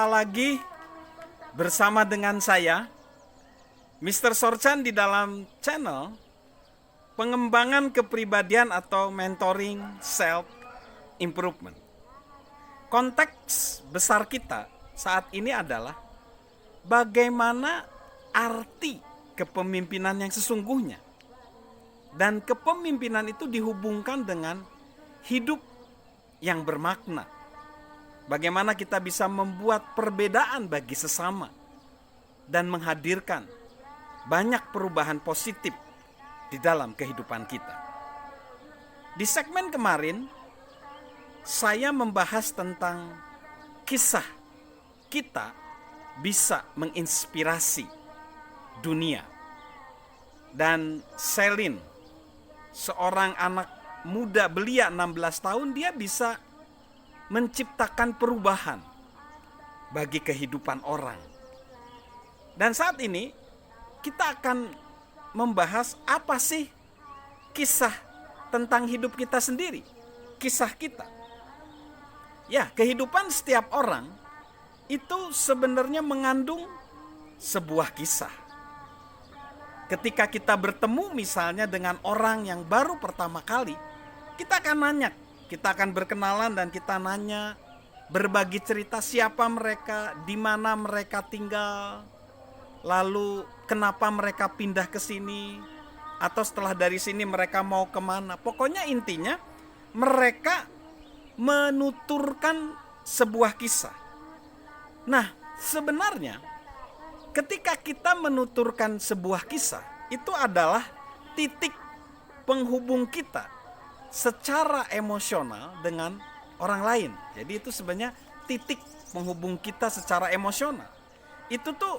Berjumpa lagi bersama dengan saya, Mr. Sorchan, di dalam channel pengembangan kepribadian atau mentoring self improvement. Konteks besar kita saat ini adalah bagaimana arti kepemimpinan yang sesungguhnya. Dan kepemimpinan itu dihubungkan dengan hidup yang bermakna. Bagaimana kita bisa membuat perbedaan bagi sesama dan menghadirkan banyak perubahan positif di dalam kehidupan kita. Di segmen kemarin, saya membahas tentang kisah kita bisa menginspirasi dunia. Dan Selin, seorang anak muda belia 16 tahun, dia bisa menciptakan perubahan bagi kehidupan orang. Dan saat ini kita akan membahas apa sih kisah tentang hidup kita sendiri, kisah kita. Ya, kehidupan setiap orang itu sebenarnya mengandung sebuah kisah. Ketika kita bertemu misalnya dengan orang yang baru pertama kali, kita akan nanya, kita akan berkenalan dan kita nanya, berbagi cerita siapa mereka, di mana mereka tinggal, lalu kenapa mereka pindah ke sini, atau setelah dari sini mereka mau kemana. Pokoknya intinya mereka menuturkan sebuah kisah. Nah, sebenarnya ketika kita menuturkan sebuah kisah, itu adalah titik penghubung kita secara emosional dengan orang lain. Jadi itu sebenarnya titik penghubung kita secara emosional. Itu tuh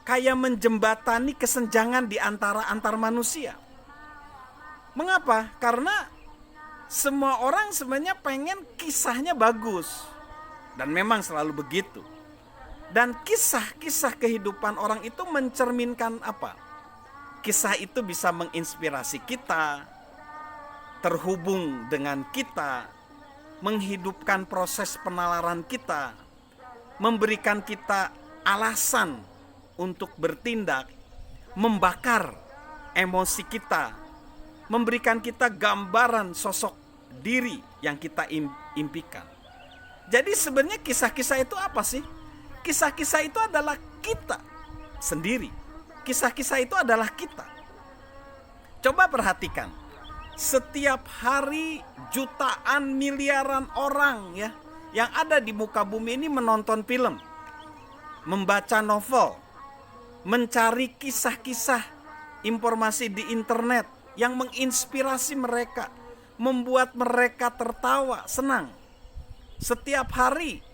kayak menjembatani kesenjangan di antar manusia. Mengapa? Karena semua orang sebenarnya pengen kisahnya bagus. Dan memang selalu begitu. Dan kisah-kisah kehidupan orang itu mencerminkan apa? Kisah itu bisa menginspirasi kita, terhubung dengan kita, menghidupkan proses penalaran kita, memberikan kita alasan untuk bertindak, membakar emosi kita, memberikan kita gambaran sosok diri yang kita impikan. Jadi sebenarnya kisah-kisah itu apa sih? Kisah-kisah itu adalah kita sendiri. Kisah-kisah itu adalah kita. Coba perhatikan. Setiap hari jutaan miliaran orang ya yang ada di muka bumi ini menonton film, membaca novel, mencari kisah-kisah informasi di internet yang menginspirasi mereka, membuat mereka tertawa, senang. Setiap hari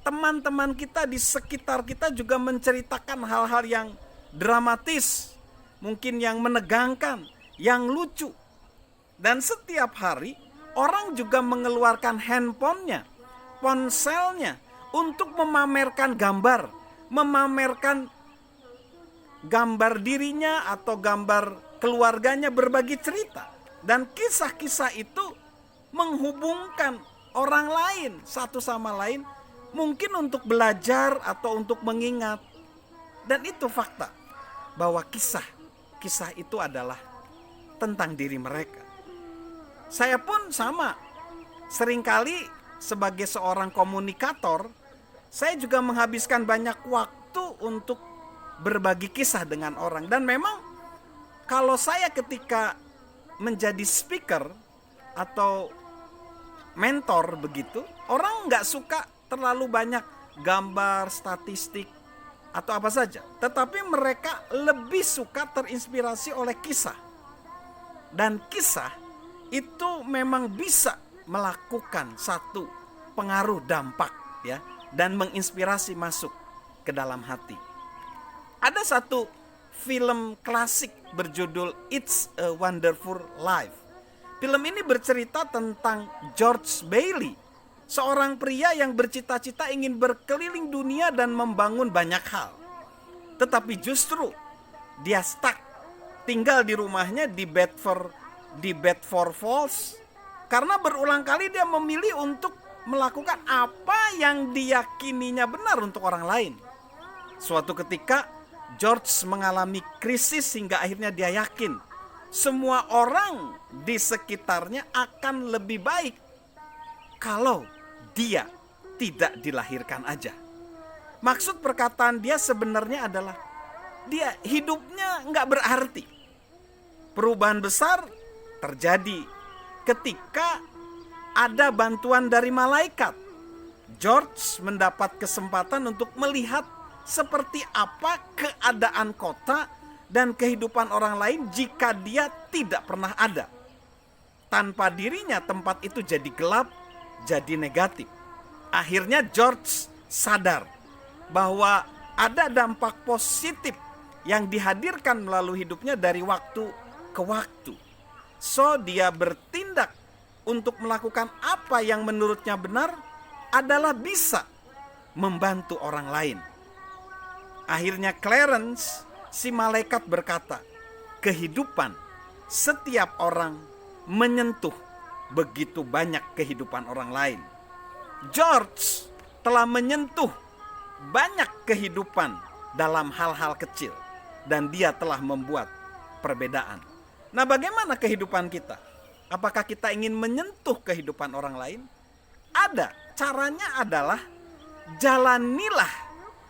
teman-teman kita di sekitar kita juga menceritakan hal-hal yang dramatis, mungkin yang menegangkan, yang lucu. Dan setiap hari orang juga mengeluarkan handphonenya, ponselnya untuk memamerkan gambar, memamerkan gambar dirinya atau gambar keluarganya, berbagi cerita. Dan kisah-kisah itu menghubungkan orang lain satu sama lain, mungkin untuk belajar atau untuk mengingat. Dan itu fakta bahwa kisah itu adalah tentang diri mereka. Saya pun sama. Seringkali sebagai seorang komunikator, saya juga menghabiskan banyak waktu untuk berbagi kisah dengan orang. Dan memang kalau saya ketika menjadi speaker atau mentor begitu, orang nggak suka terlalu banyak gambar, statistik, atau apa saja. Tetapi mereka lebih suka terinspirasi oleh kisah. Dan kisah itu memang bisa melakukan satu pengaruh dampak ya, dan menginspirasi masuk ke dalam hati. Ada satu film klasik berjudul It's a Wonderful Life. Film ini bercerita tentang George Bailey, seorang pria yang bercita-cita ingin berkeliling dunia dan membangun banyak hal. Tetapi justru dia stuck, tinggal di rumahnya di Bedford Falls, karena berulang kali dia memilih untuk melakukan apa yang diyakininya benar untuk orang lain. Suatu ketika George mengalami krisis hingga akhirnya dia yakin semua orang di sekitarnya akan lebih baik kalau dia tidak dilahirkan aja. Maksud perkataan dia sebenarnya adalah dia hidupnya nggak berarti. Perubahan besar terjadi ketika ada bantuan dari malaikat. George mendapat kesempatan untuk melihat seperti apa keadaan kota dan kehidupan orang lain jika dia tidak pernah ada. Tanpa dirinya tempat itu jadi gelap, jadi negatif. Akhirnya George sadar bahwa ada dampak positif yang dihadirkan melalui hidupnya dari waktu ke waktu. So dia bertindak untuk melakukan apa yang menurutnya benar adalah bisa membantu orang lain. Akhirnya Clarence, si malaikat berkata, kehidupan setiap orang menyentuh begitu banyak kehidupan orang lain. George telah menyentuh banyak kehidupan dalam hal-hal kecil dan dia telah membuat perbedaan. Nah, bagaimana kehidupan kita? Apakah kita ingin menyentuh kehidupan orang lain? Ada. Caranya adalah jalanilah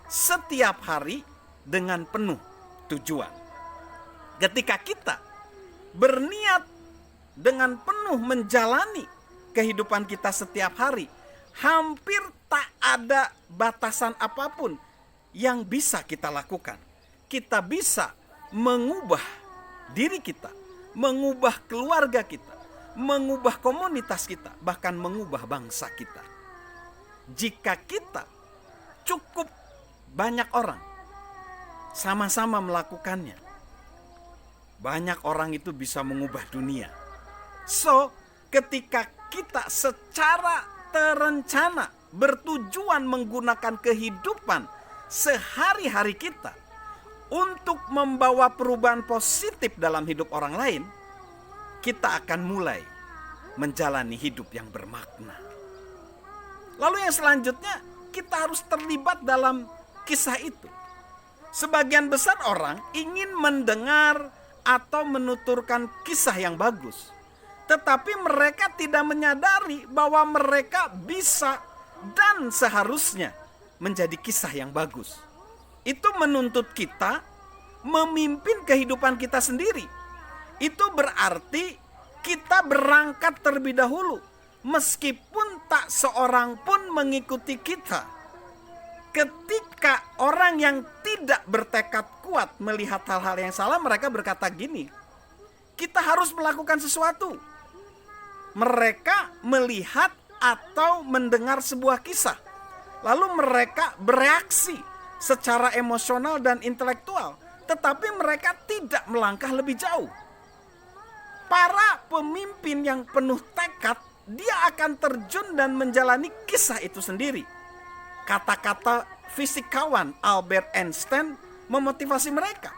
setiap hari dengan penuh tujuan. Ketika kita berniat dengan penuh menjalani kehidupan kita setiap hari, hampir tak ada batasan apapun yang bisa kita lakukan. Kita bisa mengubah diri kita, mengubah keluarga kita, mengubah komunitas kita, bahkan mengubah bangsa kita. Jika kita cukup banyak orang sama-sama melakukannya, banyak orang itu bisa mengubah dunia. So, ketika kita secara terencana bertujuan menggunakan kehidupan sehari-hari kita untuk membawa perubahan positif dalam hidup orang lain, kita akan mulai menjalani hidup yang bermakna. Lalu yang selanjutnya, kita harus terlibat dalam kisah itu. Sebagian besar orang ingin mendengar atau menuturkan kisah yang bagus, tetapi mereka tidak menyadari bahwa mereka bisa dan seharusnya menjadi kisah yang bagus. Itu menuntut kita memimpin kehidupan kita sendiri. Itu berarti kita berangkat terlebih dahulu, meskipun tak seorang pun mengikuti kita. Ketika orang yang tidak bertekad kuat melihat hal-hal yang salah, mereka berkata gini, kita harus melakukan sesuatu. Mereka melihat atau mendengar sebuah kisah, lalu mereka bereaksi secara emosional dan intelektual, tetapi mereka tidak melangkah lebih jauh. Para pemimpin yang penuh tekad, dia akan terjun dan menjalani kisah itu sendiri. Kata-kata fisikawan Albert Einstein memotivasi mereka.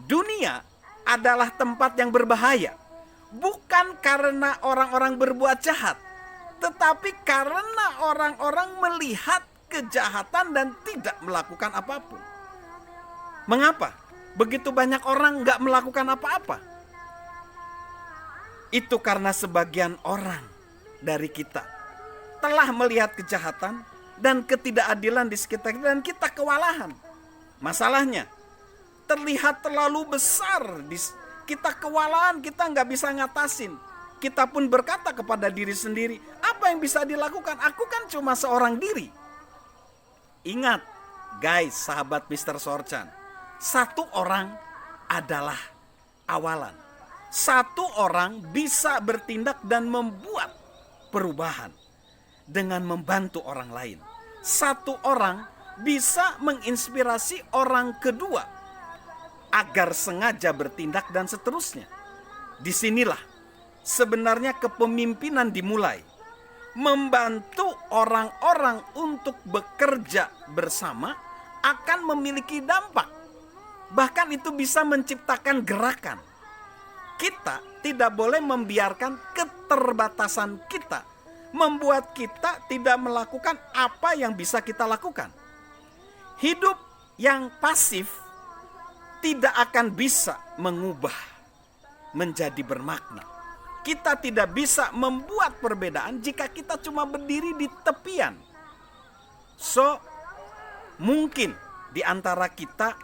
Dunia adalah tempat yang berbahaya, bukan karena orang-orang berbuat jahat, tetapi karena orang-orang melihat kejahatan dan tidak melakukan apapun. Mengapa? Begitu banyak orang gak melakukan apa-apa. Itu karena sebagian orang dari kita telah melihat kejahatan dan ketidakadilan di sekitar kita dan kita kewalahan. Masalahnya, terlihat terlalu besar. Kita kewalahan, kita nggak bisa ngatasin. Kita pun berkata kepada diri sendiri, apa yang bisa dilakukan? Aku kan cuma seorang diri. Ingat, guys, sahabat Mr. Sorchan, satu orang adalah awalan. Satu orang bisa bertindak dan membuat perubahan dengan membantu orang lain. Satu orang bisa menginspirasi orang kedua agar sengaja bertindak dan seterusnya. Disinilah sebenarnya kepemimpinan dimulai. Membantu orang-orang untuk bekerja bersama akan memiliki dampak. Bahkan itu bisa menciptakan gerakan. Kita tidak boleh membiarkan keterbatasan kita membuat kita tidak melakukan apa yang bisa kita lakukan. Hidup yang pasif tidak akan bisa mengubah menjadi bermakna. Kita tidak bisa membuat perbedaan jika kita cuma berdiri di tepian. So, mungkin di antara kita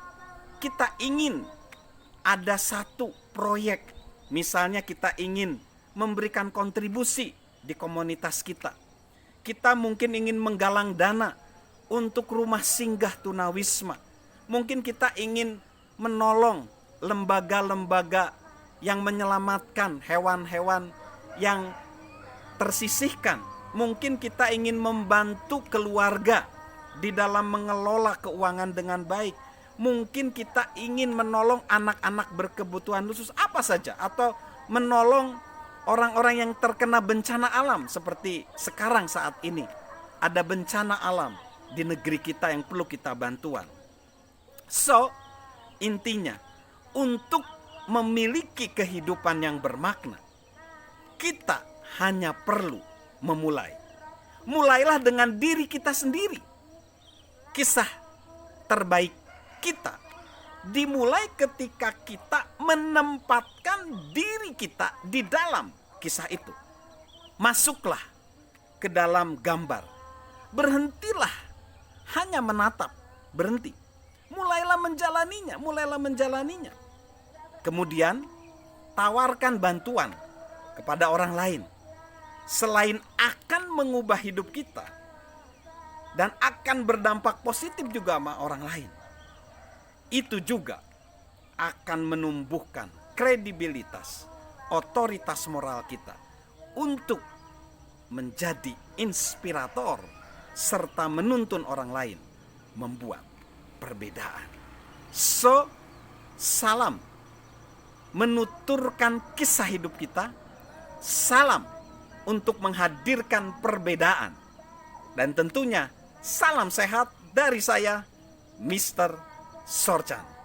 ingin ada satu proyek. Misalnya kita ingin memberikan kontribusi di komunitas kita. Kita mungkin ingin menggalang dana untuk rumah singgah tunawisma. Mungkin kita ingin menolong lembaga-lembaga yang menyelamatkan hewan-hewan yang tersisihkan. Mungkin kita ingin membantu keluarga di dalam mengelola keuangan dengan baik. Mungkin kita ingin menolong anak-anak berkebutuhan khusus apa saja, atau menolong orang-orang yang terkena bencana alam seperti sekarang saat ini. Ada bencana alam di negeri kita yang perlu kita bantuan. So, intinya, untuk memiliki kehidupan yang bermakna, kita hanya perlu memulai. Mulailah dengan diri kita sendiri. Kisah terbaik kita dimulai ketika kita menempatkan diri kita di dalam kisah itu. Masuklah ke dalam gambar. Berhentilah hanya menatap, berhenti. Mulailah menjalaninya. Kemudian tawarkan bantuan kepada orang lain. Selain akan mengubah hidup kita dan akan berdampak positif juga sama orang lain, itu juga akan menumbuhkan kredibilitas, otoritas moral kita untuk menjadi inspirator serta menuntun orang lain membuat perbedaan. So, salam menuturkan kisah hidup kita, salam untuk menghadirkan perbedaan, dan tentunya salam sehat dari saya, Mr. Sorchan.